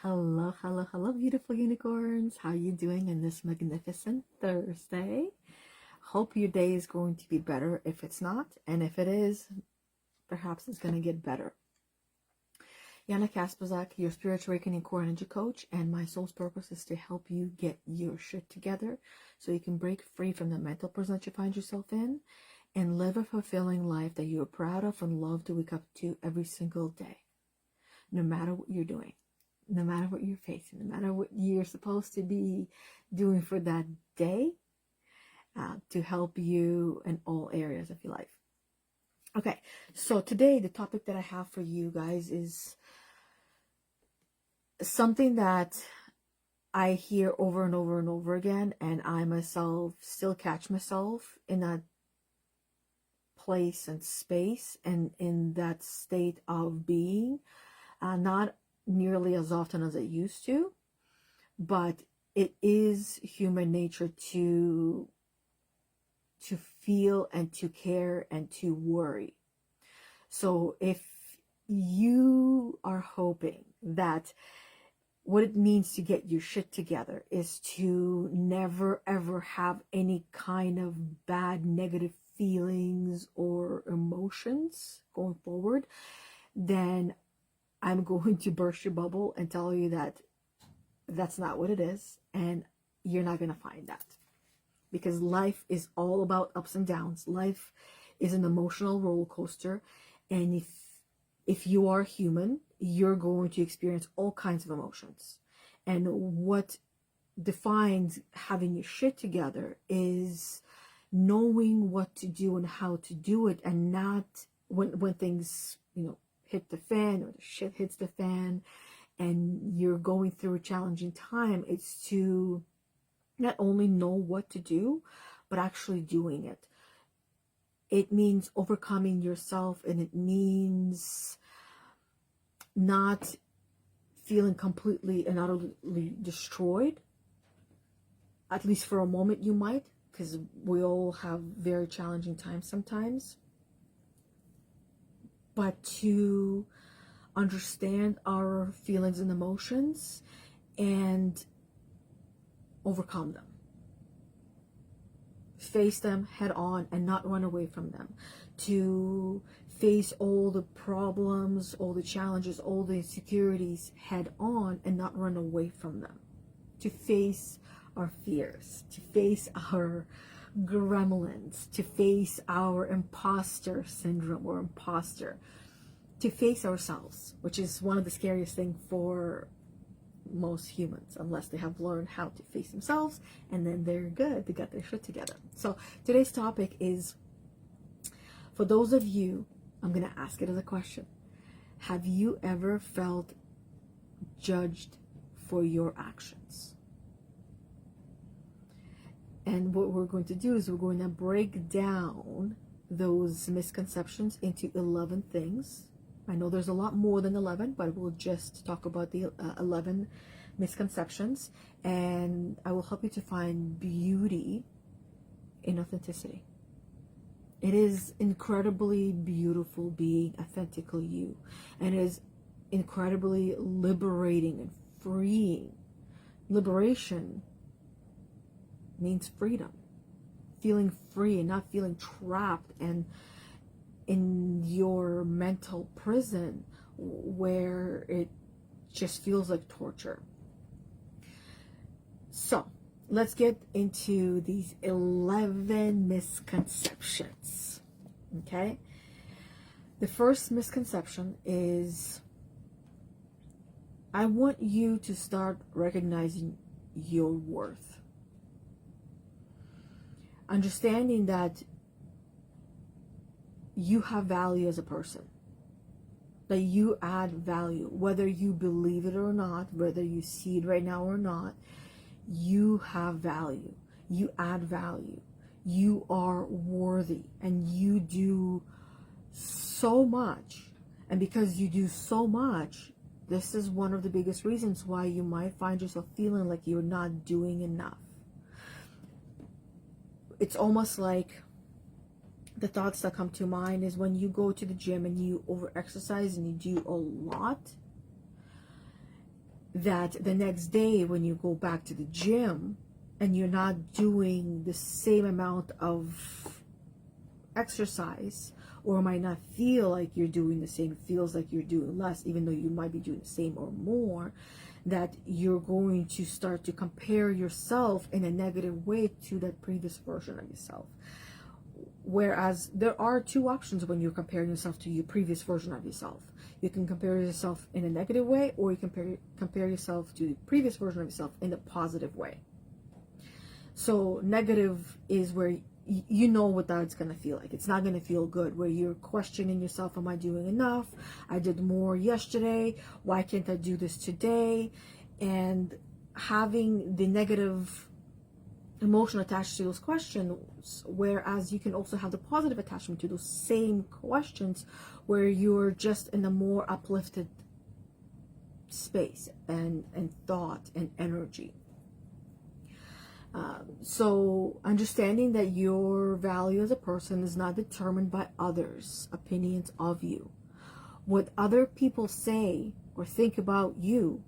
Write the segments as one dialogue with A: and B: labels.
A: Hello, hello, hello, beautiful unicorns. How you doing in this magnificent Thursday? Hope your day is going to be better if it's not, and if it is, perhaps it's going to get better. Yana, Kasperczak, your spiritual awakening core energy coach, and my soul's purpose is to help you get your shit together so you can break free from the mental prison that you find yourself in and live a fulfilling life that you're proud of and love to wake up to every single day, no matter what you're doing. No matter what you're facing, no matter what you're supposed to be doing for that day, to help you in all areas of your life. Okay, so today the topic that I have for you guys is something that I hear over and over and over again, and I myself still catch myself in that place and space and in that state of being, not nearly as often as it used to, but it is human nature to feel and to care and to worry. So if you are hoping that what it means to get your shit together is to never ever have any kind of bad negative feelings or emotions going forward, then I'm going to burst your bubble and tell you that that's not what it is, and you're not going to find that. Because life is all about ups and downs. Life is an emotional roller coaster, and if you are human, you're going to experience all kinds of emotions. And what defines having your shit together is knowing what to do and how to do it, and not when things, hit the fan or the shit hits the fan and you're going through a challenging time. It's to not only know what to do, but actually doing it. It means overcoming yourself, and it means not feeling completely and utterly destroyed. At least for a moment you might, because we all have very challenging times sometimes. But to understand our feelings and emotions and overcome them. Face them head on and not run away from them. To face all the problems, all the challenges, all the insecurities head on and not run away from them. To face our fears, to face our gremlins, to face our imposter syndrome or imposter, to face ourselves, which is one of the scariest things for most humans, unless they have learned how to face themselves, and then they're good, they got their shit together. So today's topic is, for those of you, I'm going to ask it as a question: have you ever felt judged for your actions? And what we're going to do is we're going to break down those misconceptions into 11 things. I know there's a lot more than 11, but we'll just talk about the 11 misconceptions, and I will help you to find beauty in authenticity. It is incredibly beautiful being authentically you, and it is incredibly liberating and freeing. Liberation means freedom, feeling free and not feeling trapped and in your mental prison where it just feels like torture. So let's get into these 11 misconceptions. Okay, the first misconception is, I want you to start recognizing your worth. Understanding that you have value as a person, that you add value, whether you believe it or not, whether you see it right now or not, you have value, you add value, you are worthy, and you do so much. And because you do so much, this is one of the biggest reasons why you might find yourself feeling like you're not doing enough. It's almost like the thoughts that come to mind is when you go to the gym and you over exercise and you do a lot, that the next day when you go back to the gym and you're not doing the same amount of exercise, or might not feel like you're doing the same, feels like you're doing less, even though you might be doing the same or more, that you're going to start to compare yourself in a negative way to that previous version of yourself. Whereas there are two options when you're comparing yourself to your previous version of yourself. You can compare yourself in a negative way, or you compare yourself to the previous version of yourself in a positive way. So negative is where you know what that's going to feel like. It's not going to feel good, where you're questioning yourself. Am I doing enough? I did more yesterday. Why can't I do this today? And having the negative emotion attached to those questions, whereas you can also have the positive attachment to those same questions, where you're just in a more uplifted space and thought and energy. So understanding that your value as a person is not determined by others' opinions of you. What other people say or think about you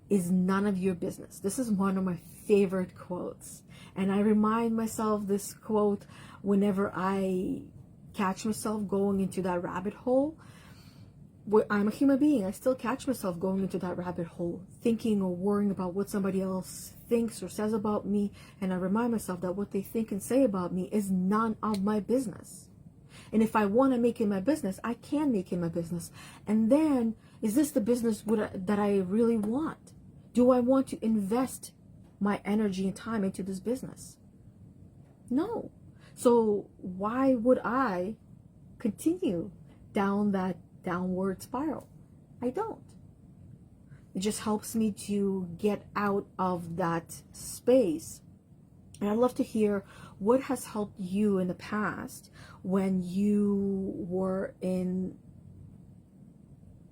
A: is none of your business. This is one of my favorite quotes. And I remind myself this quote whenever I catch myself going into that rabbit hole. I'm a human being. I still catch myself going into that rabbit hole, thinking or worrying about what somebody else thinks or says about me. And I remind myself that what they think and say about me is none of my business. And if I want to make it my business, I can make it my business. And then, is this the business that I really want? Do I want to invest my energy and time into this business? No. So why would I continue down that downward spiral? I don't. It just helps me to get out of that space. And I'd love to hear what has helped you in the past when you were in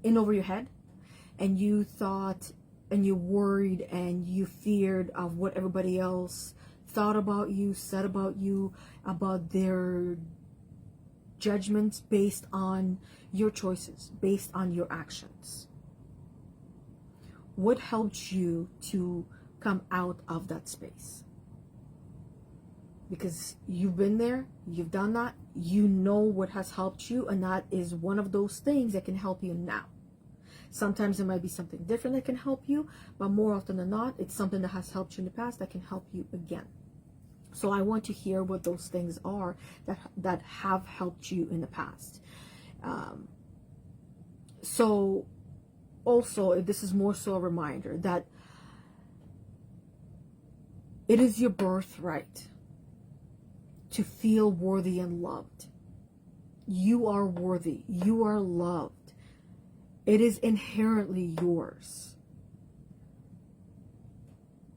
A: over your head, and you thought and you worried and you feared of what everybody else thought about you, said about you, about their judgments based on your choices, based on your actions. What helped you to come out of that space? Because you've been there, you've done that, you know what has helped you, and that is one of those things that can help you now. Sometimes it might be something different that can help you, but more often than not, it's something that has helped you in the past that can help you again. So I want to hear what those things are that have helped you in the past. So also, this is more so a reminder that it is your birthright to feel worthy and loved. You are worthy. You are loved. It is inherently yours.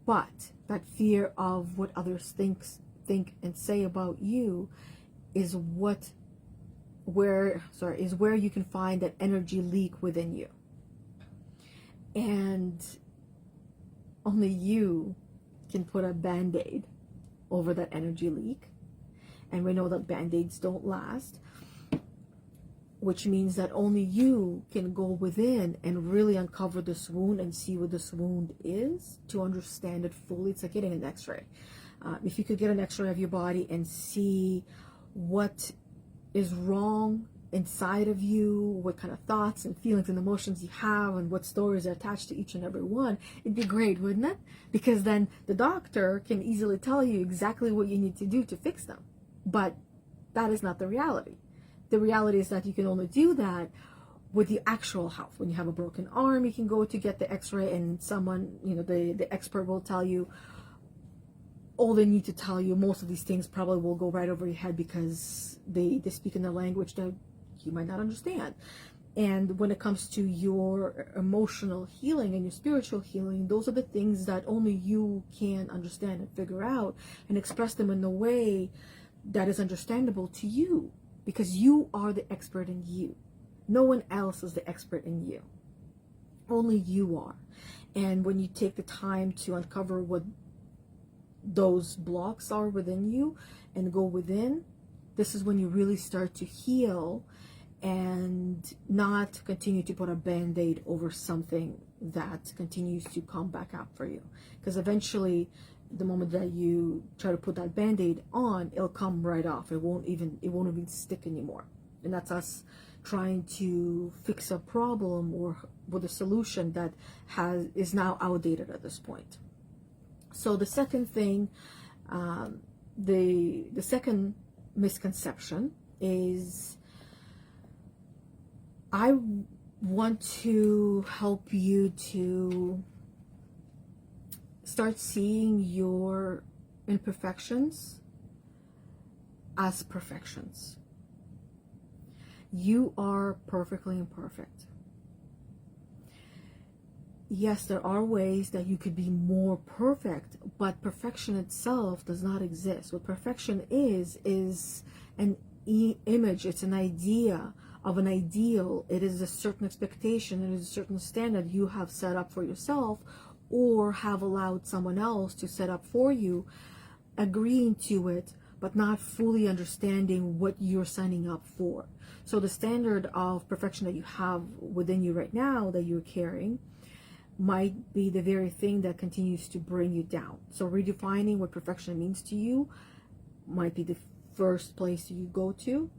A: But that fear of what others think and say about you is where you can find that energy leak within you. And only you can put a band-aid over that energy leak. And we know that band-aids don't last, which means that only you can go within and really uncover this wound and see what this wound is to understand it fully. It's like getting an x-ray. If you could get an x-ray of your body and see what is wrong inside of you, what kind of thoughts and feelings and emotions you have, and what stories are attached to each and every one, it'd be great, wouldn't it? Because then the doctor can easily tell you exactly what you need to do to fix them. But that is not the reality. The reality is that you can only do that with the actual health. When you have a broken arm, you can go to get the x-ray, and someone, the expert will tell you all they need to tell you. Most of these things probably will go right over your head because they speak in a language that you might not understand. And when it comes to your emotional healing and your spiritual healing, those are the things that only you can understand and figure out and express them in a way that is understandable to you, because you are the expert in you. No one else is the expert in you. Only you are. And when you take the time to uncover what those blocks are within you and go within, this is when you really start to heal and not continue to put a band-aid over something that continues to come back out for you. Because eventually, the moment that you try to put that band-aid on, it'll come right off. It won't even stick anymore. And that's us trying to fix a problem or with a solution that is now outdated at this point. So the second thing, the second misconception is, I want to help you to start seeing your imperfections as perfections. You are perfectly imperfect. Yes, there are ways that you could be more perfect, but perfection itself does not exist. What perfection is an image, it's an idea of an ideal. It is a certain expectation, it is a certain standard you have set up for yourself, or have allowed someone else to set up for you, agreeing to it, but not fully understanding what you're signing up for. So the standard of perfection that you have within you right now, that you're carrying, might be the very thing that continues to bring you down. So redefining what perfection means to you might be the first place you go to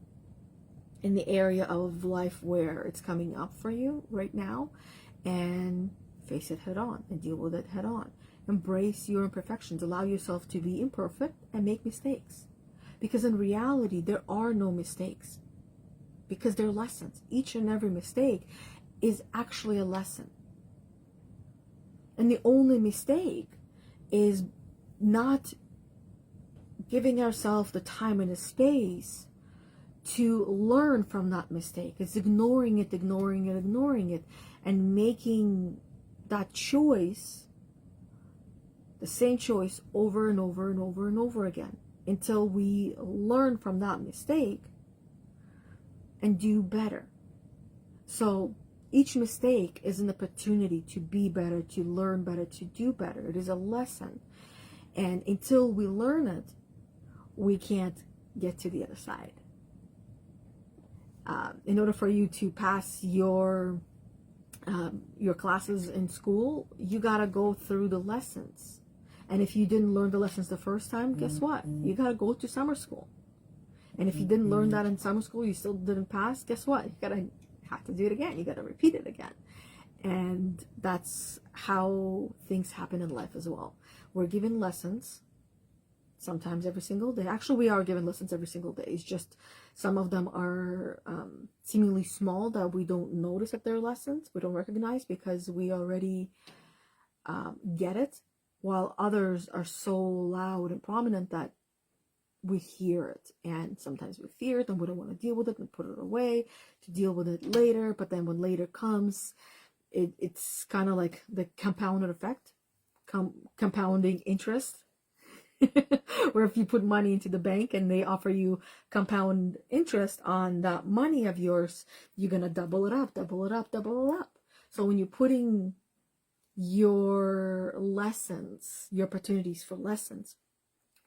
A: in the area of life where it's coming up for you right now, and face it head on and deal with it head on. Embrace your imperfections. Allow yourself to be imperfect and make mistakes. Because in reality, there are no mistakes. Because they're lessons. Each and every mistake is actually a lesson. And the only mistake is not giving ourselves the time and the space to learn from that mistake. It's ignoring it, and making that choice, the same choice, over and over and over and over again, until we learn from that mistake and do better. So each mistake is an opportunity to be better, to learn better, to do better. It is a lesson. And until we learn it, we can't get to the other side. In order for you to pass your classes in school, you gotta go through the lessons. And if you didn't learn the lessons the first time, guess what? You gotta go to summer school. And if you didn't learn that in summer school, you still didn't pass, guess what? You gotta have to do it again. You gotta repeat it again. And that's how things happen in life as well. We're given lessons sometimes every single day. Actually, we are given lessons every single day. It's just some of them are seemingly small, that we don't notice that they're lessons. We don't recognize because we already get it, while others are so loud and prominent that we hear it. And sometimes we fear it and we don't want to deal with it and put it away to deal with it later. But then when later comes, it's kind of like the compounded effect, compounding interest. Where if you put money into the bank and they offer you compound interest on that money of yours, you're going to double it up. So when you're putting your lessons, your opportunities for lessons,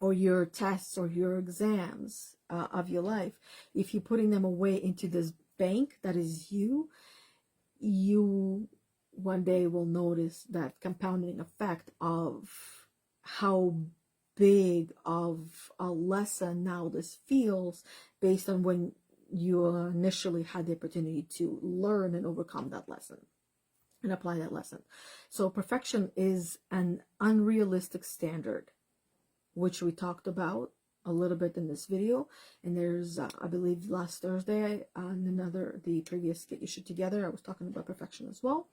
A: or your tests or your exams of your life, if you're putting them away into this bank that is you one day will notice that compounding effect of how big of a lesson now this feels, based on when you initially had the opportunity to learn and overcome that lesson and apply that lesson. So perfection is an unrealistic standard, which we talked about a little bit in this video. And there's I believe last Thursday on the previous Get Your Shit Together, I was talking about perfection as well,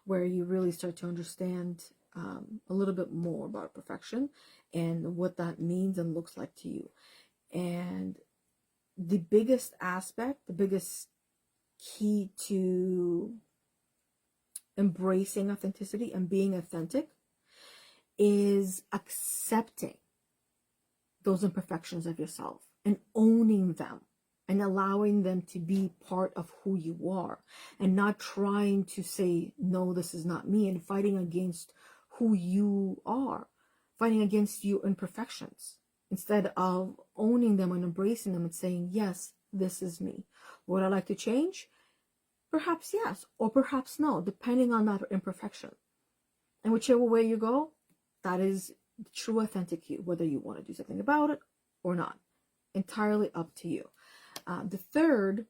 A: where you really start to understand a little bit more about perfection and what that means and looks like to you. And the biggest aspect, the biggest key to embracing authenticity and being authentic is accepting those imperfections of yourself and owning them and allowing them to be part of who you are, and not trying to say, no, this is not me, and fighting against who you are, fighting against your imperfections, instead of owning them and embracing them and saying, yes, this is me. Would I like to change? Perhaps yes, or perhaps no, depending on that imperfection. And whichever way you go, that is the true authentic you, whether you want to do something about it or not. Entirely up to you. The third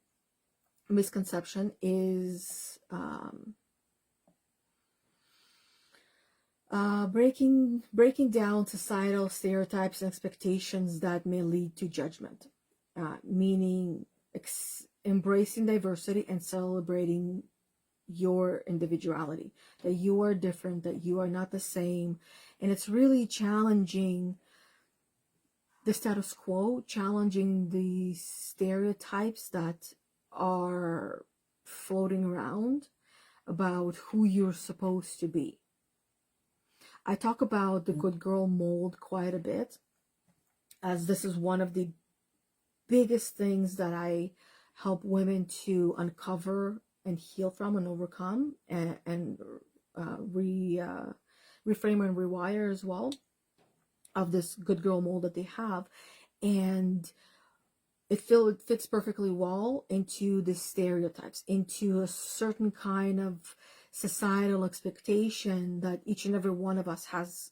A: misconception is breaking down societal stereotypes and expectations that may lead to judgment, meaning embracing diversity and celebrating your individuality, that you are different, that you are not the same. And it's really challenging the status quo, challenging the stereotypes that are floating around about who you're supposed to be. I talk about the good girl mold quite a bit, as this is one of the biggest things that I help women to uncover and heal from and overcome, and reframe and rewire as well, of this good girl mold that they have. And it fits perfectly well into the stereotypes, into a certain kind of societal expectation that each and every one of us has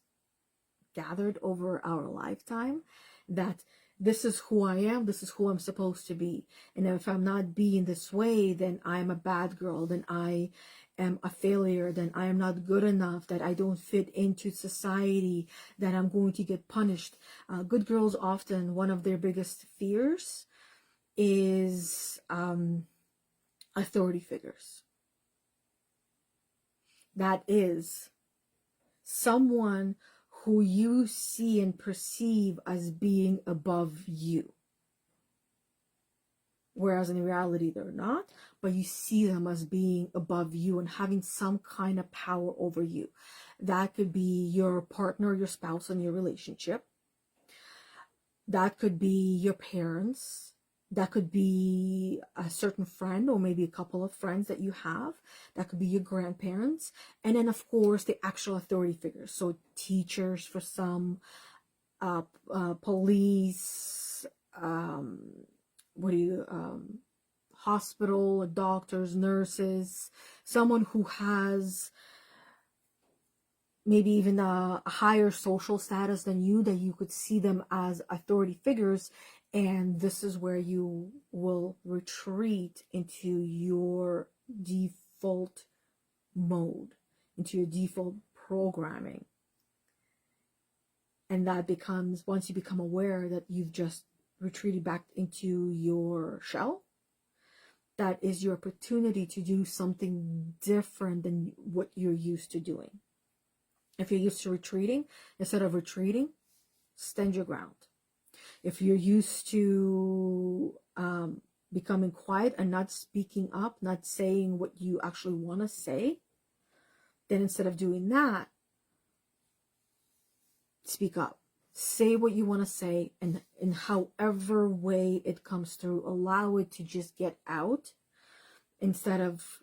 A: gathered over our lifetime, that this is who I am, this is who I'm supposed to be. And if I'm not being this way, then I'm a bad girl, then I am a failure, then I am not good enough, that I don't fit into society, that I'm going to get punished. Good girls, often one of their biggest fears is authority figures. That is someone who you see and perceive as being above you, whereas in reality they're not, but you see them as being above you and having some kind of power over you. That could be your partner, your spouse in your relationship. That could be your parents. That could be a certain friend, or maybe a couple of friends that you have. That could be your grandparents. And then, of course, the actual authority figures. So teachers for some, police, hospital, doctors, nurses, someone who has maybe even a higher social status than you, that you could see them as authority figures. And this is where you will retreat into your default mode, into your default programming. And that becomes, once you become aware that you've just retreated back into your shell, that is your opportunity to do something different than what you're used to doing. If you're used to retreating, instead of retreating, stand your ground. If you're used to becoming quiet and not speaking up, not saying what you actually want to say, then instead of doing that, speak up. Say what you want to say, and in however way it comes through, allow it to just get out instead of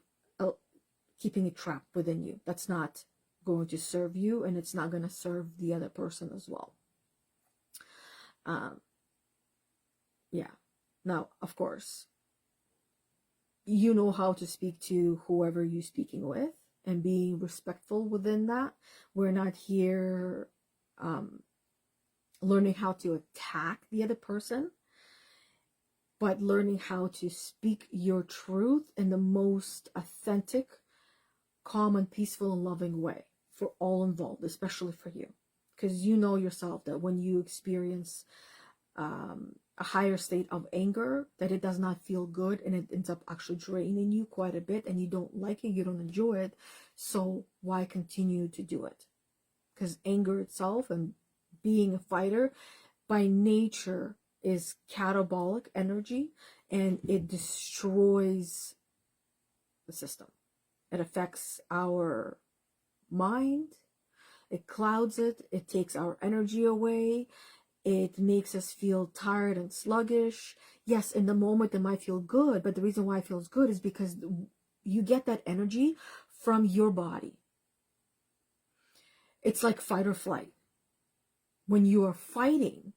A: keeping it trapped within you. That's not going to serve you, and it's not going to serve the other person as well. Yeah. Now, of course, you know how to speak to whoever you're speaking with, and being respectful within that. We're not here learning how to attack the other person, but learning how to speak your truth in the most authentic, calm, and peaceful and loving way for all involved, especially for you. Because you know yourself that when you experience a higher state of anger, that it does not feel good, and it ends up actually draining you quite a bit, and you don't like it, you don't enjoy it. So why continue to do it? Because anger itself and being a fighter by nature is catabolic energy, and it destroys the system. It affects our mind, it clouds it, it takes our energy away, it makes us feel tired and sluggish. Yes, in the moment it might feel good, but the reason why it feels good is because you get that energy from your body. It's like fight or flight. When you are fighting,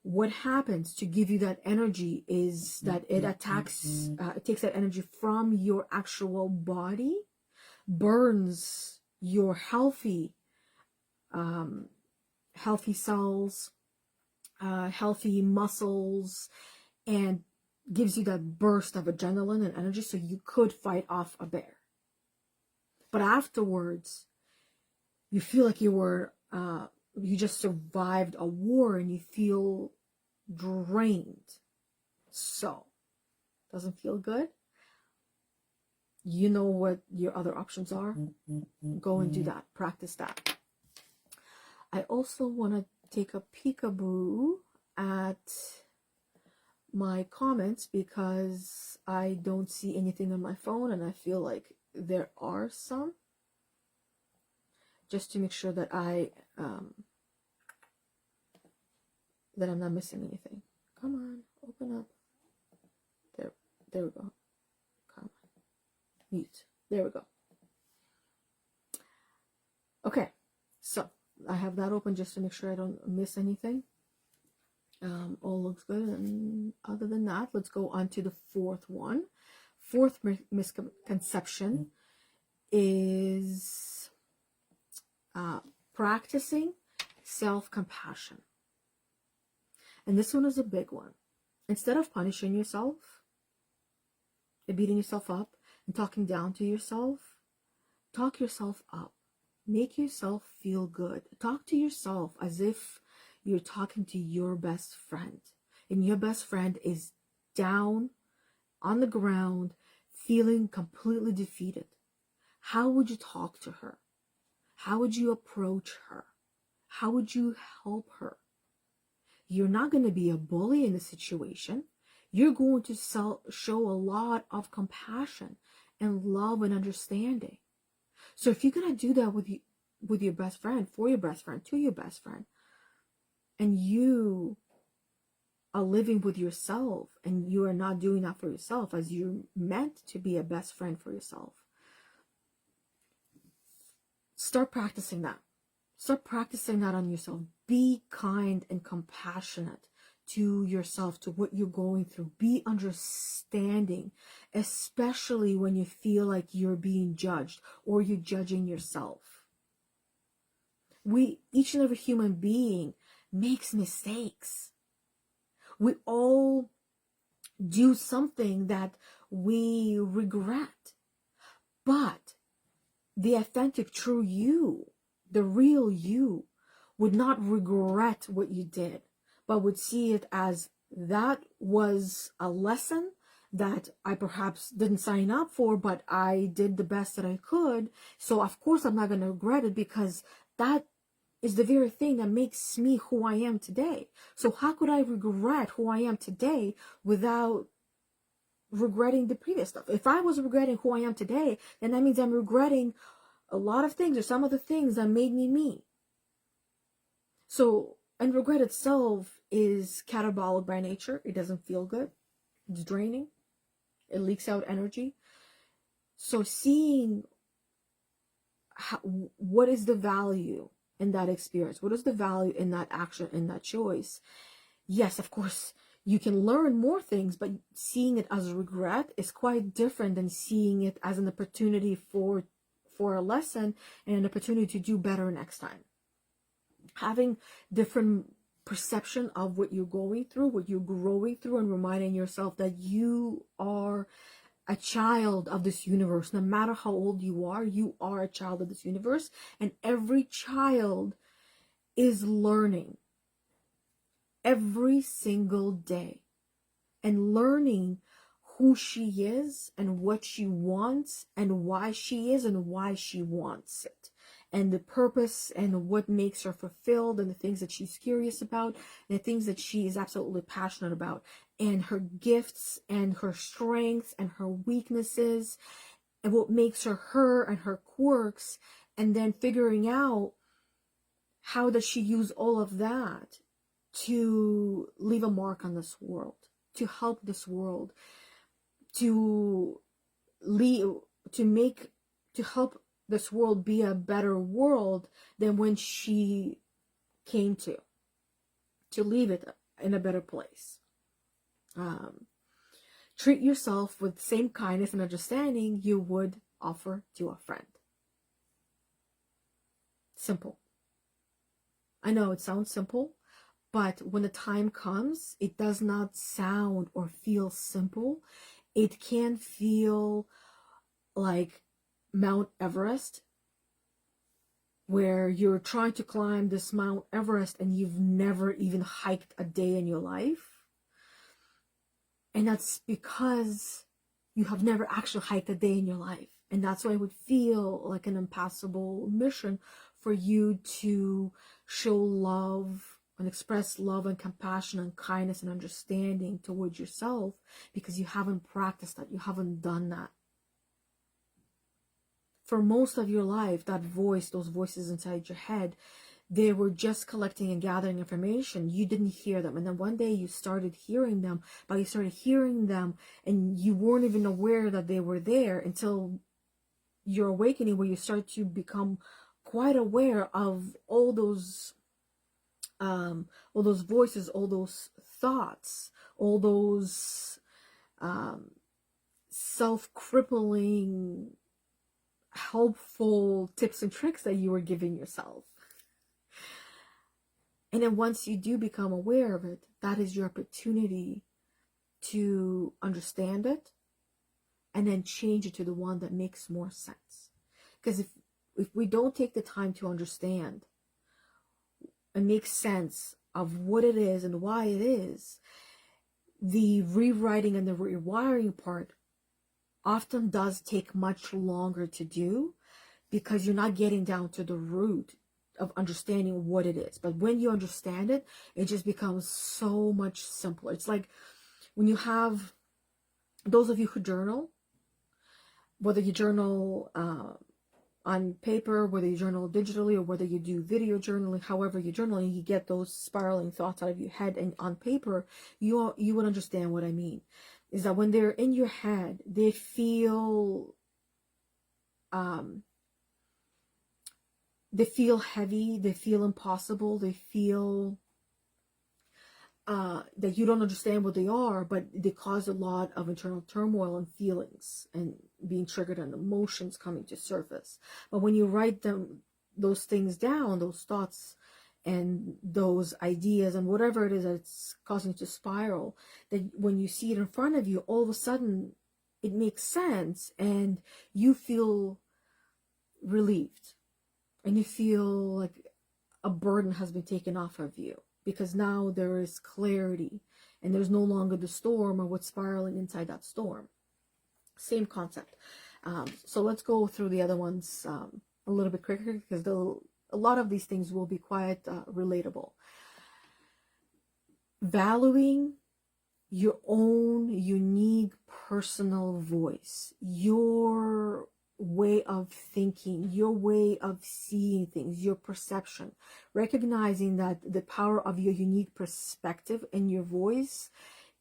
A: what happens to give you that energy is that it attacks, it takes that energy from your actual body, burns your healthy cells, healthy muscles, and gives you that burst of adrenaline and energy so you could fight off a bear. But afterwards, you feel like you just survived a war and you feel drained. So, doesn't feel good? You know what your other options are? Go and do that. Practice that. I also want to take a peekaboo at my comments because I don't see anything on my phone and I feel like there are some. Just to make sure that that I'm not missing anything. Come on, open up. There we go. Come on. Mute. There we go. Okay, so I have that open just to make sure I don't miss anything. All looks good, and other than that, let's go on to the fourth one. Fourth misconception is practicing self-compassion. And this one is a big one. Instead of punishing yourself and beating yourself up and talking down to yourself, talk yourself up. Make yourself feel good. Talk to yourself as if you're talking to your best friend. And your best friend is down on the ground, feeling completely defeated. How would you talk to her? How would you approach her? How would you help her? You're not going to be a bully in the situation. You're going to show a lot of compassion and love and understanding. So if you're going to do that with your best friend, for your best friend, to your best friend, and you are living with yourself and you are not doing that for yourself as you're meant to be a best friend for yourself, start practicing that. Start practicing that on yourself. Be kind and compassionate to yourself, to what you're going through. Be understanding, especially when you feel like you're being judged or you're judging yourself. Each and every human being makes mistakes. We all do something that we regret. But the authentic, true you, the real you, would not regret what you did, but would see it as that was a lesson that I perhaps didn't sign up for, but I did the best that I could. So of course I'm not going to regret it, because that is the very thing that makes me who I am today. So how could I regret who I am today without regretting the previous stuff? If I was regretting who I am today, then that means I'm regretting a lot of things, or some of the things that made me me. So, and regret itself is catabolic by nature. It doesn't feel good. It's draining. It leaks out energy. So seeing what is the value in that experience? What is the value in that action, in that choice? Yes, of course, you can learn more things, but seeing it as a regret is quite different than seeing it as an opportunity for a lesson and an opportunity to do better next time. Having different perception of what you're going through, what you're growing through, and reminding yourself that you are a child of this universe. No matter how old you are a child of this universe, and every child is learning every single day and learning who she is and what she wants and why she is and why she wants it, and the purpose and what makes her fulfilled, and the things that she's curious about, and the things that she is absolutely passionate about, and her gifts and her strengths and her weaknesses, and what makes her her and her quirks, and then figuring out how does she use all of that to leave a mark on this world, to help this world, to help this world be a better world than when she came to leave it in a better place. Treat yourself with the same kindness and understanding you would offer to a friend. Simple. I know it sounds simple, but when the time comes, it does not sound or feel simple. It can feel like Mount Everest, where you're trying to climb this Mount Everest and you've never even hiked a day in your life. And that's because you have never actually hiked a day in your life. And that's why it would feel like an impassable mission for you to show love and express love and compassion and kindness and understanding towards yourself, because you haven't practiced that. You haven't done that. For most of your life, that voice, those voices inside your head, they were just collecting and gathering information. You didn't hear them. And then one day you started hearing them, but you started hearing them and you weren't even aware that they were there until your awakening, where you start to become quite aware of all those voices, all those thoughts, all those self-crippling, helpful tips and tricks that you were giving yourself. And then once you do become aware of it, that is your opportunity to understand it and then change it to the one that makes more sense. Because if we don't take the time to understand and make sense of what it is and why it is, the rewriting and the rewiring part often does take much longer to do, because you're not getting down to the root of understanding what it is. But when you understand it, it just becomes so much simpler. It's like when you have, those of you who journal, whether you journal on paper, whether you journal digitally, or whether you do video journaling, however you journal, and you get those spiraling thoughts out of your head and on paper, you would understand what I mean. Is that when they're in your head, they feel heavy, they feel impossible, they feel that you don't understand what they are, but they cause a lot of internal turmoil and feelings and being triggered and emotions coming to surface. But when you write those things down, those thoughts and those ideas and whatever it is that's causing you to spiral, that when you see it in front of you, all of a sudden it makes sense and you feel relieved and you feel like a burden has been taken off of you, because now there is clarity and there's no longer the storm or what's spiraling inside that storm. Same concept. So let's go through the other ones a little bit quicker, because a lot of these things will be quite relatable. Valuing your own unique personal voice, your way of thinking, your way of seeing things, your perception, recognizing that the power of your unique perspective and your voice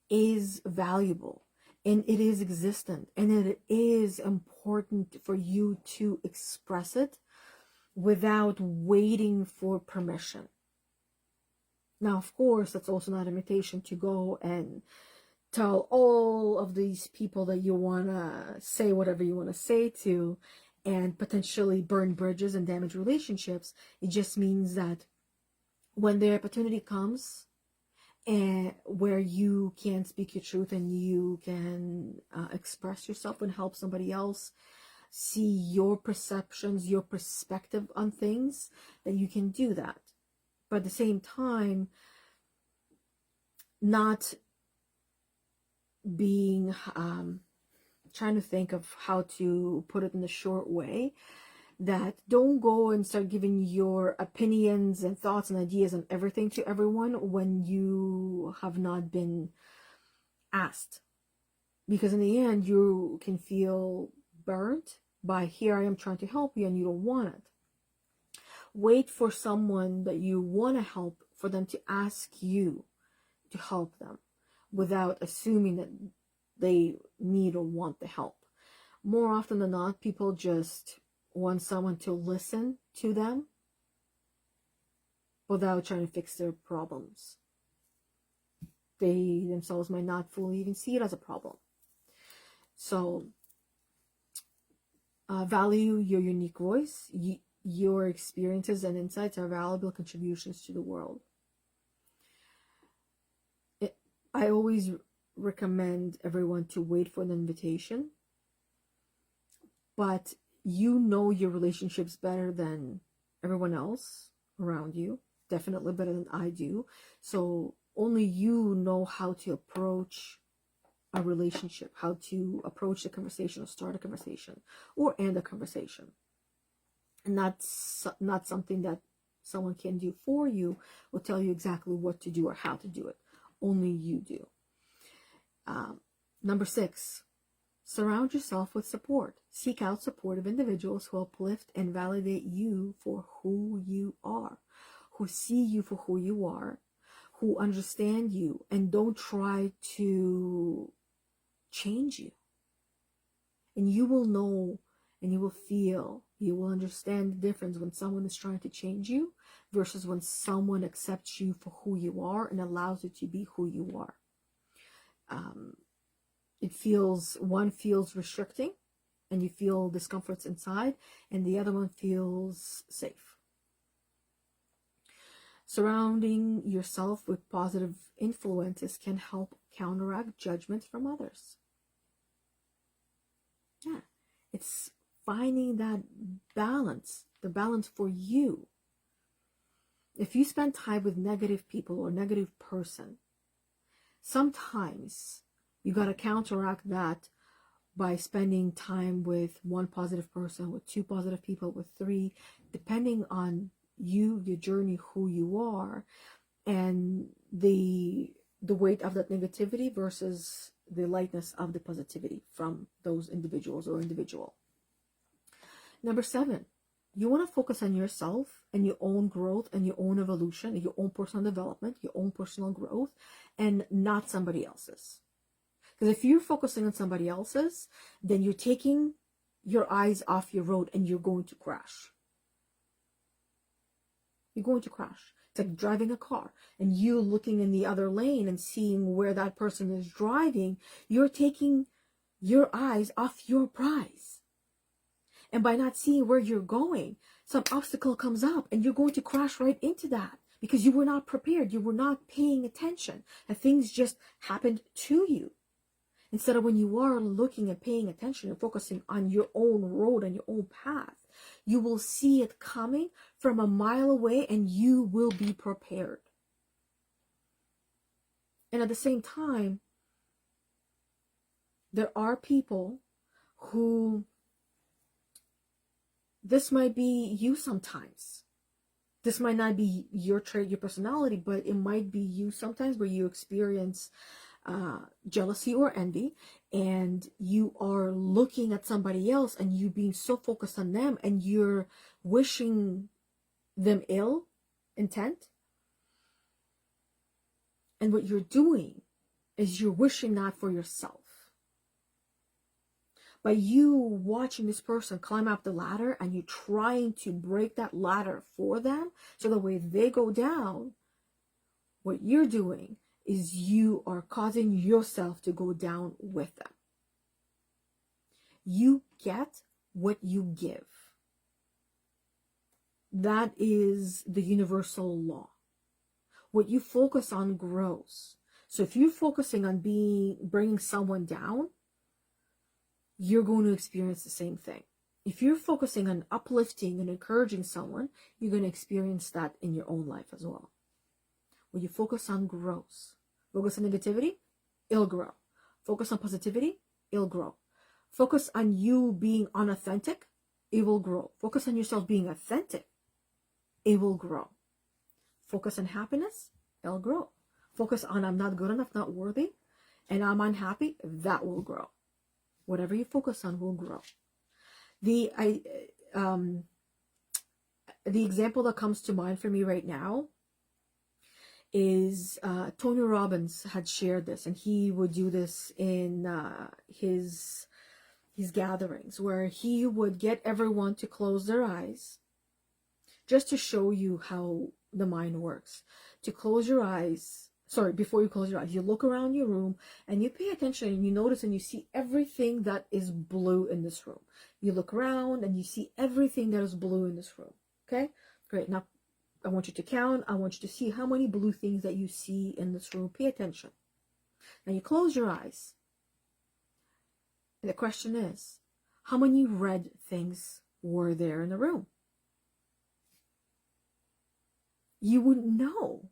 A: is valuable and it is existent, and it is important for you to express it without waiting for permission. Now, of course, that's also not an invitation to go and tell all of these people that you want to say whatever you want to say to and potentially burn bridges and damage relationships. It just means that when the opportunity comes and where you can speak your truth and you can express yourself and help somebody else see your perceptions, your perspective on things, then you can do that. But at the same time, not being trying to think of how to put it in a short way, that don't go and start giving your opinions and thoughts and ideas on everything to everyone when you have not been asked, because in the end you can feel burnt by, here I am trying to help you and you don't want it. Wait for someone that you want to help for them to ask you to help them, without assuming that they need or want the help. More often than not, people just want someone to listen to them without trying to fix their problems. they themselves might not fully even see it as a problem. So value your unique voice. Your experiences and insights are valuable contributions to the world. I always recommend everyone to wait for an invitation, but you know your relationships better than everyone else around you, definitely better than I do. So only you know how to approach a relationship, how to approach the conversation, or start a conversation, or end a conversation. And that's not something that someone can do for you, or tell you exactly what to do or how to do it. Only you do. Number 6, surround yourself with support. Seek out supportive individuals who uplift and validate you for who you are, who see you for who you are, who understand you and don't try to change you. And you will know, and you will feel, you will understand the difference when someone is trying to change you versus when someone accepts you for who you are and allows you to be who you are. One feels restricting and you feel discomforts inside, and the other one feels safe. Surrounding yourself with positive influences can help counteract judgments from others. Yeah, it's finding that balance, the balance for you. If you spend time with negative people or negative person, sometimes you got to counteract that by spending time with one positive person, with 2 positive people, with 3, depending on you, your journey, who you are, and the weight of that negativity versus the lightness of the positivity from those individuals or individual. Number 7, you want to focus on yourself and your own growth and your own evolution, your own personal development, your own personal growth, and not somebody else's. Because if you're focusing on somebody else's, then you're taking your eyes off your road and you're going to crash. You're going to crash. It's like driving a car and you looking in the other lane and seeing where that person is driving. You're taking your eyes off your prize. And by not seeing where you're going, some obstacle comes up and you're going to crash right into that because you were not prepared. You were not paying attention and things just happened to you. Instead of when you are looking and paying attention and focusing on your own road and your own path, you will see it coming from a mile away and you will be prepared. And at the same time, there are people who, this might be you sometimes. This might not be your trait, your personality, but it might be you sometimes where you experience jealousy or envy, and you are looking at somebody else and you being so focused on them and you're wishing them ill intent. And what you're doing is you're wishing that for yourself. By you watching this person climb up the ladder and you trying to break that ladder for them so the way they go down, what you're doing is you are causing yourself to go down with them. You get what you give. That is the universal law. What you focus on grows. So if you're focusing on bringing someone down, you're going to experience the same thing. If you're focusing on uplifting and encouraging someone, you're going to experience that in your own life as well. What you focus on grows. Focus on negativity, it'll grow. Focus on positivity, it'll grow. Focus on you being unauthentic, it will grow. Focus on yourself being authentic, it will grow. Focus on happiness, it'll grow. Focus on I'm not good enough, not worthy, and I'm unhappy, that will grow. Whatever you focus on will grow. The example that comes to mind for me right now is Tony Robbins had shared this, and he would do this in his gatherings, where he would get everyone to close their eyes just to show you how the mind works. To close your eyes sorry, before you close your eyes, you look around your room and you pay attention and you notice and you see everything that is blue in this room. You look around and you see everything that is blue in this room. Okay, great. Now I want you to count. I want you to see how many blue things that you see in this room. Pay attention. Now you close your eyes. And the question is, how many red things were there in the room? You wouldn't know.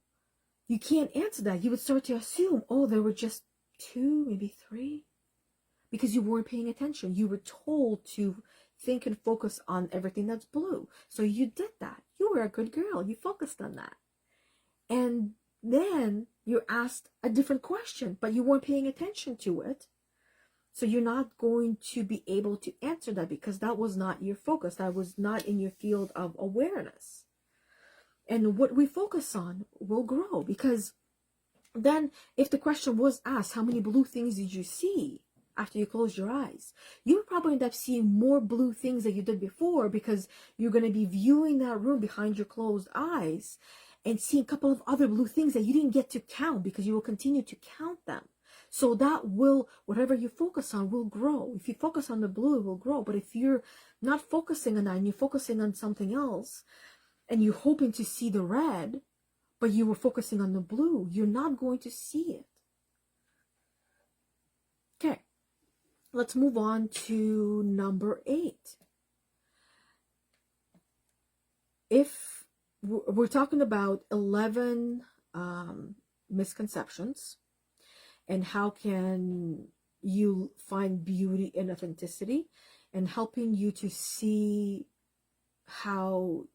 A: You can't answer that. You would start to assume, oh, there were just 2, maybe 3, because you weren't paying attention. You were told to think and focus on everything that's blue. So you did that. You were a good girl. You focused on that. And then you're asked a different question, but you weren't paying attention to it. So you're not going to be able to answer that because that was not your focus. That was not in your field of awareness. And what we focus on will grow, because then if the question was asked, how many blue things did you see after you closed your eyes? You would probably end up seeing more blue things than you did before, because you're going to be viewing that room behind your closed eyes and seeing a couple of other blue things that you didn't get to count, because you will continue to count them. So that will, whatever you focus on will grow. If you focus on the blue, it will grow. But if you're not focusing on that and you're focusing on something else, and you're hoping to see the red, but you were focusing on the blue, you're not going to see it. Okay, let's move on to number 8. If we're talking about 11 misconceptions, and how can you find beauty in authenticity, and helping you to see how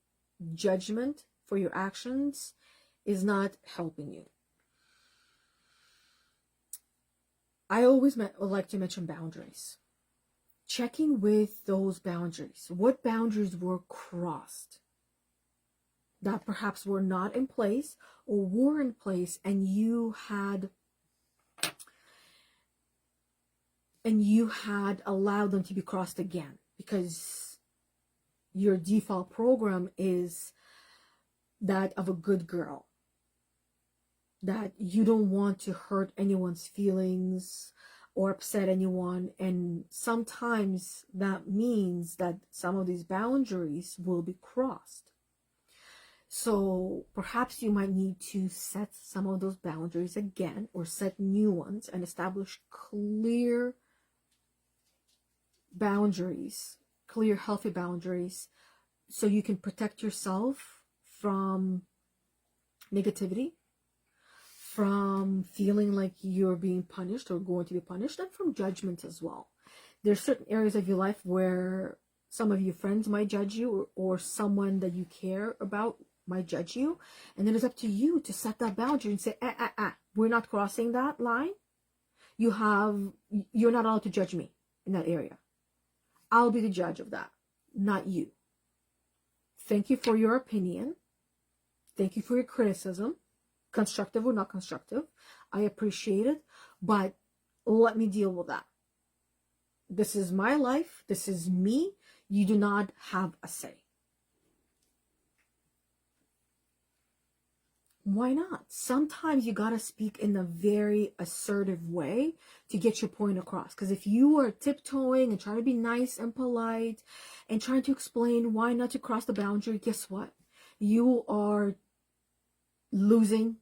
A: judgment for your actions is not helping you. I always like to mention boundaries. Checking with those boundaries. What boundaries were crossed that perhaps were not in place or were in place, and you had allowed them to be crossed again, because your default program is that of a good girl, that you don't want to hurt anyone's feelings or upset anyone. And sometimes that means that some of these boundaries will be crossed. So perhaps you might need to set some of those boundaries again, or set new ones, and establish clear boundaries, clear, healthy boundaries, so you can protect yourself from negativity, from feeling like you're being punished or going to be punished, and from judgment as well. There's certain areas of your life where some of your friends might judge you, or someone that you care about might judge you, and then it's up to you to set that boundary and say, we're not crossing that line. You're not allowed to judge me in that area. I'll be the judge of that, not you. Thank you for your opinion. Thank you for your criticism, constructive or not constructive. I appreciate it, but let me deal with that. This is my life. This is me. You do not have a say. Why not? Sometimes you gotta speak in a very assertive way to get your point across. Because if you are tiptoeing and trying to be nice and polite and trying to explain why not to cross the boundary, guess what? You are losing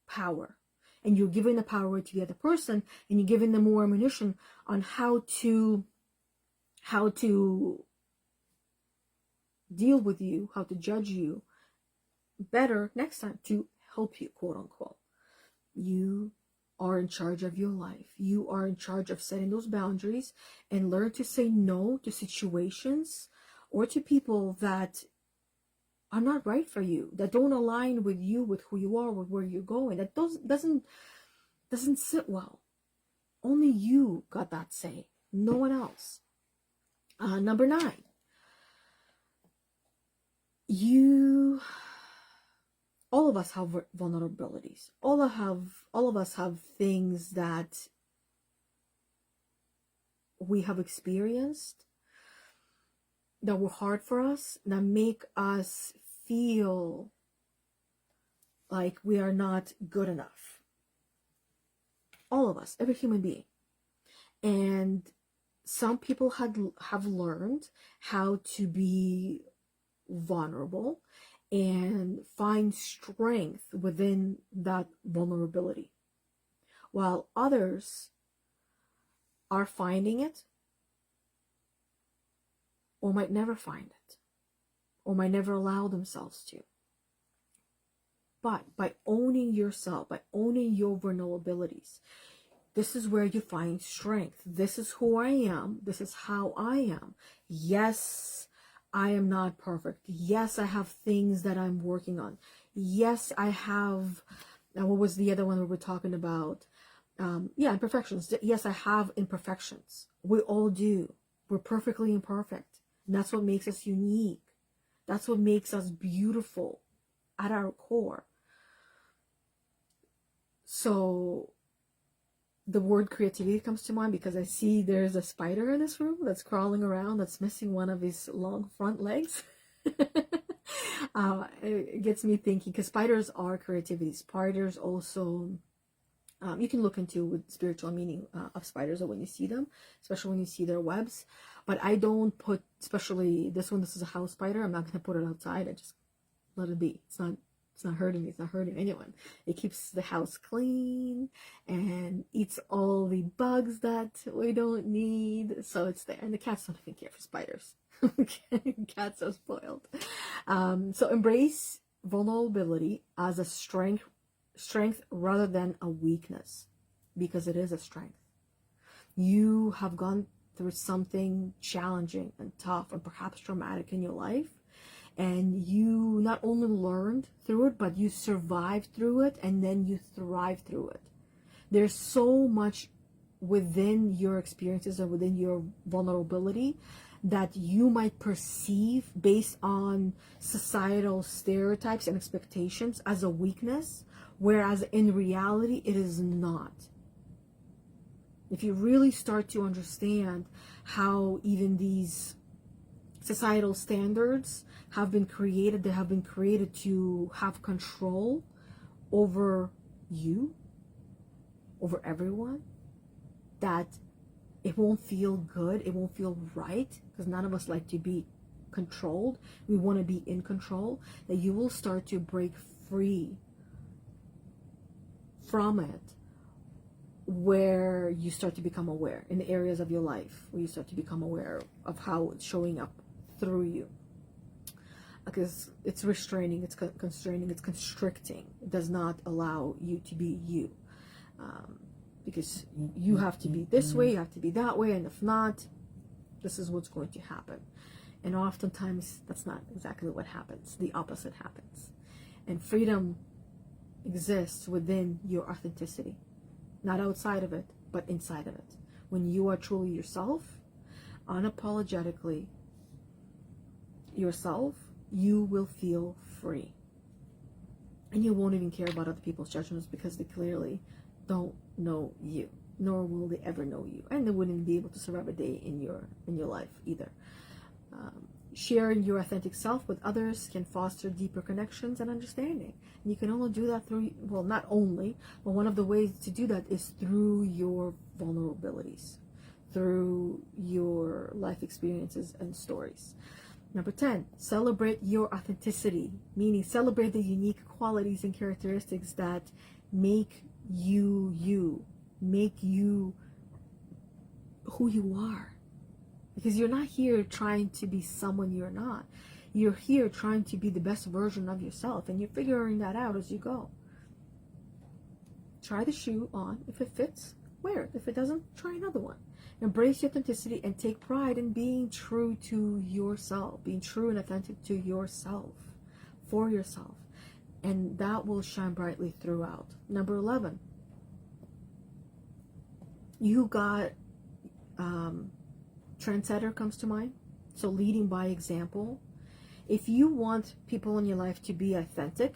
A: power. And you're giving the power to the other person, and you're giving them more ammunition on how to deal with you, how to judge you better next time, to help you, quote unquote. You are in charge of your life. You are in charge of setting those boundaries, and learn to say no to situations or to people that are not right for you, that don't align with you, with who you are, with where you're going. That doesn't sit well. Only you got that say, no one else. Number 9. All of us have vulnerabilities. All of us have things that we have experienced that were hard for us, that make us feel like we are not good enough. All of us, every human being. And some people have learned how to be vulnerable and find strength within that vulnerability, while others are finding it or might never find it or might never allow themselves to. But by owning yourself, by owning your vulnerabilities, this is where you find strength. This is who I am. This is how I am. Yes, I am not perfect. Yes, I have things that I'm working on. Yes, I have, what was the other one we were talking about? Imperfections. Yes, I have imperfections. We all do. We're perfectly imperfect. And that's what makes us unique. That's what makes us beautiful at our core. So the word creativity comes to mind because I see there's a spider in this room that's crawling around, that's missing one of his long front legs. It gets me thinking, because spiders are creativity. Spiders also, you can look into with spiritual meaning of spiders or when you see them, especially when you see their webs. But I don't put, especially this one, this is a house spider. I'm not going to put it outside. I just let it be. It's not hurting me. It's not hurting anyone. It keeps the house clean and eats all the bugs that we don't need. So it's there. And the cats don't even care for spiders. Cats are spoiled. So embrace vulnerability as a strength rather than a weakness, because it is a strength. You have gone through something challenging and tough and perhaps traumatic in your life. And you not only learned through it, but you survived through it, and then you thrived through it. There's so much within your experiences or within your vulnerability that you might perceive based on societal stereotypes and expectations as a weakness, whereas in reality it is not. If you really start to understand how even these societal standards have been created, they have been created to have control over you, over everyone, that it won't feel good, it won't feel right, because none of us like to be controlled. We want to be in control. That you will start to break free from it, where you start to become aware in the areas of your life where you start to become aware of how it's showing up through you. Because it's restraining, it's constraining, it's constricting. It does not allow you to be you. Because you have to be this way, you have to be that way, and if not, this is what's going to happen. And oftentimes, that's not exactly what happens. The opposite happens. And freedom exists within your authenticity. Not outside of it, but inside of it. When you are truly yourself, unapologetically yourself, you will feel free. And you won't even care about other people's judgments, because they clearly don't know you, nor will they ever know you. And they wouldn't be able to survive a day in your life either. Sharing your authentic self with others can foster deeper connections and understanding. And you can only do that through, well, not only, but one of the ways to do that is through your vulnerabilities, through your life experiences and stories. Number 10, celebrate your authenticity, meaning celebrate the unique qualities and characteristics that make you you, make you who you are. Because you're not here trying to be someone you're not. You're here trying to be the best version of yourself, and you're figuring that out as you go. Try the shoe on. If it fits, wear it. If it doesn't, try another one. Embrace your authenticity and take pride in being true to yourself, being true and authentic to yourself, for yourself. And that will shine brightly throughout. Number 11, you got trendsetter comes to mind. So leading by example. If you want people in your life to be authentic,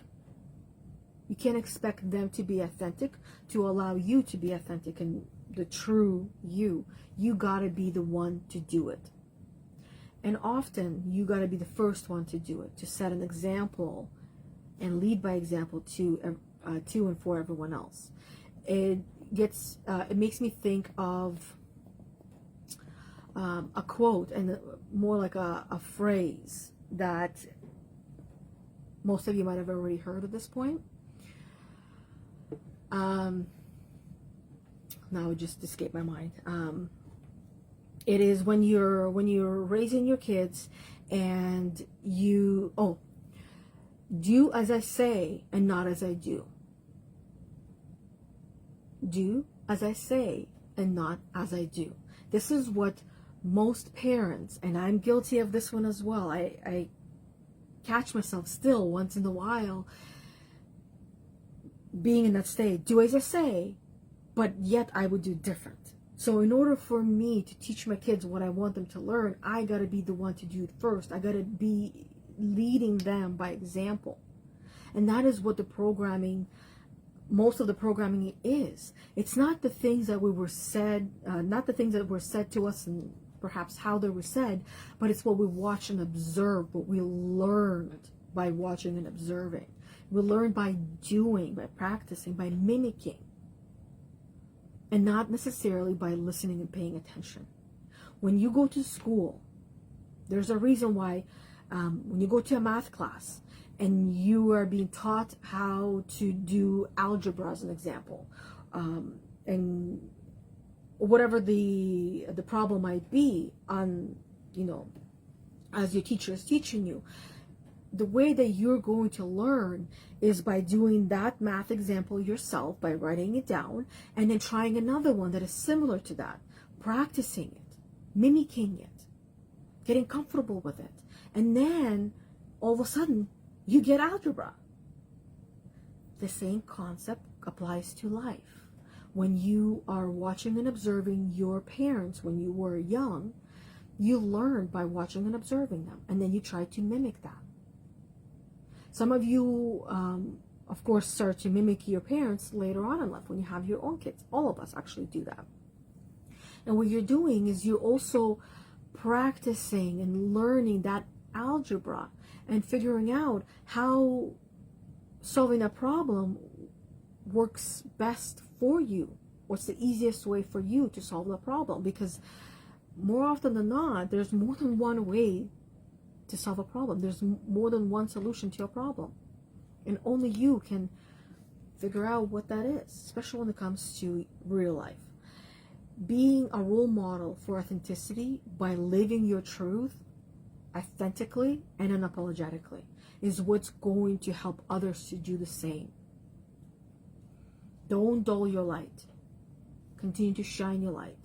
A: you can't expect them to be authentic to allow you to be authentic and the true you. You gotta be the one to do it. And often you gotta be the first one to do it, to set an example and lead by example to and for everyone else. it makes me think of a quote, and more like a phrase that most of you might have already heard at this point. Now it just escaped my mind. It is when you're raising your kids, and you do as I say and not as I do. Do as I say and not as I do. This is what most parents, and I'm guilty of this one as well. I catch myself still once in a while being in that state. Do as I say, but yet I would do different. So in order for me to teach my kids what I want them to learn, I got to be the one to do it first. I got to be leading them by example. And that is what the programming, most of the programming is. It's not the things that we were said, not the things that were said to us and perhaps how they were said, but it's what we watch and observe, what we learned by watching and observing. We learn by doing, by practicing, by mimicking, and not necessarily by listening and paying attention. When you go to school, there's a reason why when you go to a math class and you are being taught how to do algebra as an example, and whatever the problem might be on, as your teacher is teaching you, the way that you're going to learn is by doing that math example yourself, by writing it down, and then trying another one that is similar to that, practicing it, mimicking it, getting comfortable with it. And then all of a sudden you get algebra. The same concept applies to life. When you are watching and observing your parents when you were young, you learned by watching and observing them, and then you try to mimic that. Some of you, of course, start to mimic your parents later on in life when you have your own kids. All of us actually do that. And what you're doing is you're also practicing and learning that algebra and figuring out how solving a problem works best for you. What's the easiest way for you to solve the problem? Because more often than not, there's more than one way to solve a problem. There's more than one solution to a problem. And only you can figure out what that is, especially when it comes to real life. Being a role model for authenticity by living your truth authentically and unapologetically is what's going to help others to do the same. Don't dull your light. Continue to shine your light.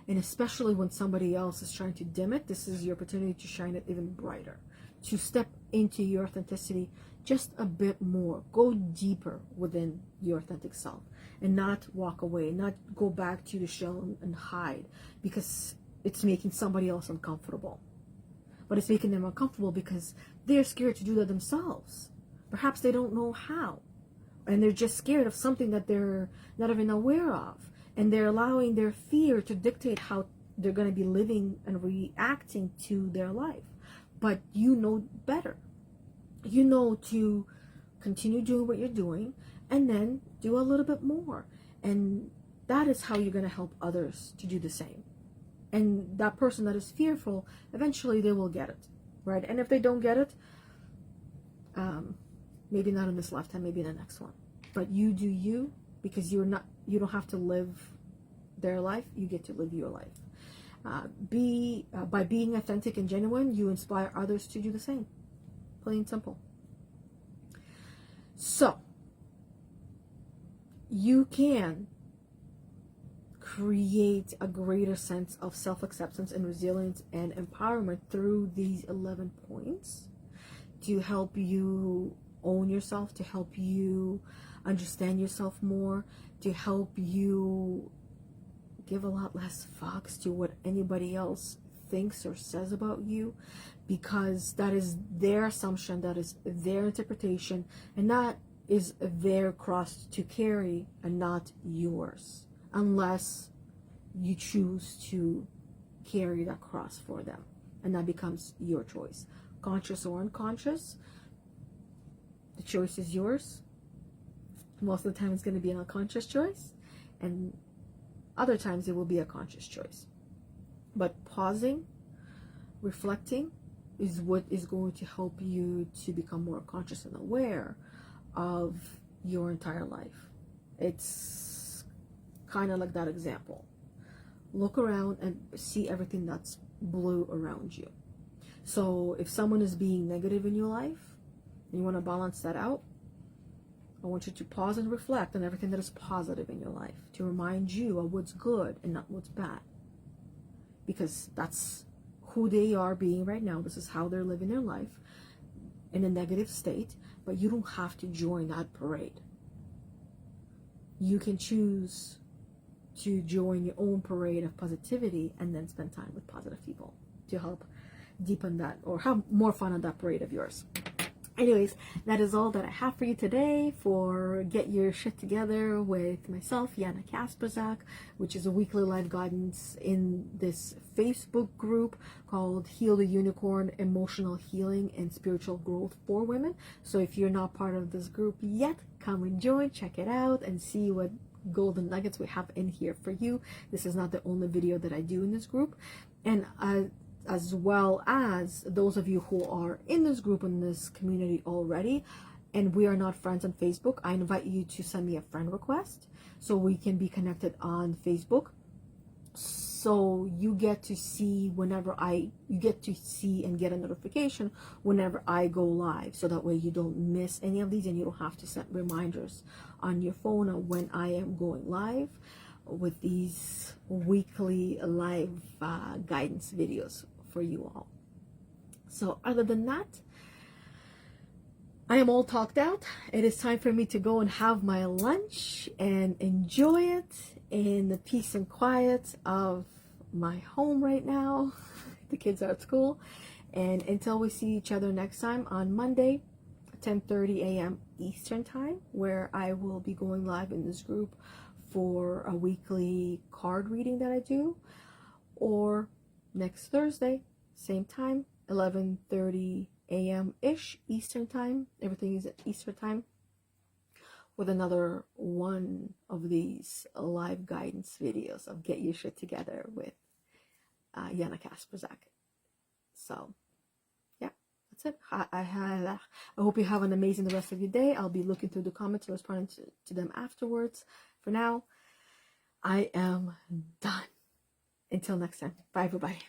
A: And especially when somebody else is trying to dim it, this is your opportunity to shine it even brighter. To step into your authenticity just a bit more. Go deeper within your authentic self. And not walk away. Not go back to the shell and hide. Because it's making somebody else uncomfortable. But it's making them uncomfortable because they're scared to do that themselves. Perhaps they don't know how. And they're just scared of something that they're not even aware of. And they're allowing their fear to dictate how they're going to be living and reacting to their life. But you know better. You know to continue doing what you're doing and then do a little bit more. And that is how you're going to help others to do the same. And that person that is fearful, eventually they will get it, right? And if they don't get it, maybe not in this lifetime, maybe in the next one. But you do you, because you don't have to live their life, you get to live your life. By being authentic and genuine, you inspire others to do the same. Plain and simple. So, you can create a greater sense of self-acceptance and resilience and empowerment through these 11 points to help you own yourself, to help you understand yourself more, to help you give a lot less fucks to what anybody else thinks or says about you, because that is their assumption, that is their interpretation, and that is their cross to carry and not yours, unless you choose to carry that cross for them, and that becomes your choice. Conscious or unconscious, the choice is yours. Most of the time it's going to be an unconscious choice, and other times it will be a conscious choice. But pausing, reflecting, is what is going to help you to become more conscious and aware of your entire life. It's kind of like that example. Look around and see everything that's blue around you. So if someone is being negative in your life and you want to balance that out, I want you to pause and reflect on everything that is positive in your life to remind you of what's good and not what's bad. Because that's who they are being right now. This is how they're living their life in a negative state, but you don't have to join that parade. You can choose to join your own parade of positivity and then spend time with positive people to help deepen that or have more fun on that parade of yours. Anyways, that is all that I have for you today for Get Your Shit Together with myself, Yana Kasperczak, which is a weekly live guidance in this Facebook group called Heal the Unicorn, Emotional Healing and Spiritual Growth for Women. So if you're not part of this group yet, come and join, check it out, and see what golden nuggets we have in here for you. This is not the only video that I do in this group. And as well as those of you who are in this group, in this community already, and we are not friends on Facebook, I invite you to send me a friend request so we can be connected on Facebook. So you get to see you get to see and get a notification whenever I go live. So that way you don't miss any of these and you don't have to set reminders on your phone of when I am going live with these weekly live guidance videos for you all. So other than that, I am all talked out. It is time for me to go and have my lunch and enjoy it in the peace and quiet of my home right now. The kids are at school. And until we see each other next time on Monday, 10:30 a.m. Eastern time, where I will be going live in this group for a weekly card reading that I do, or next Thursday, same time, 11:30 a.m. ish Eastern time. Everything is at Eastern time, with another one of these live guidance videos of Get Your Shit Together with Yana Kasperczak. So yeah, that's it. I hope you have an amazing rest of your day. I'll be looking through the comments and responding to them afterwards. For now, I am done. Until next time. Bye, everybody.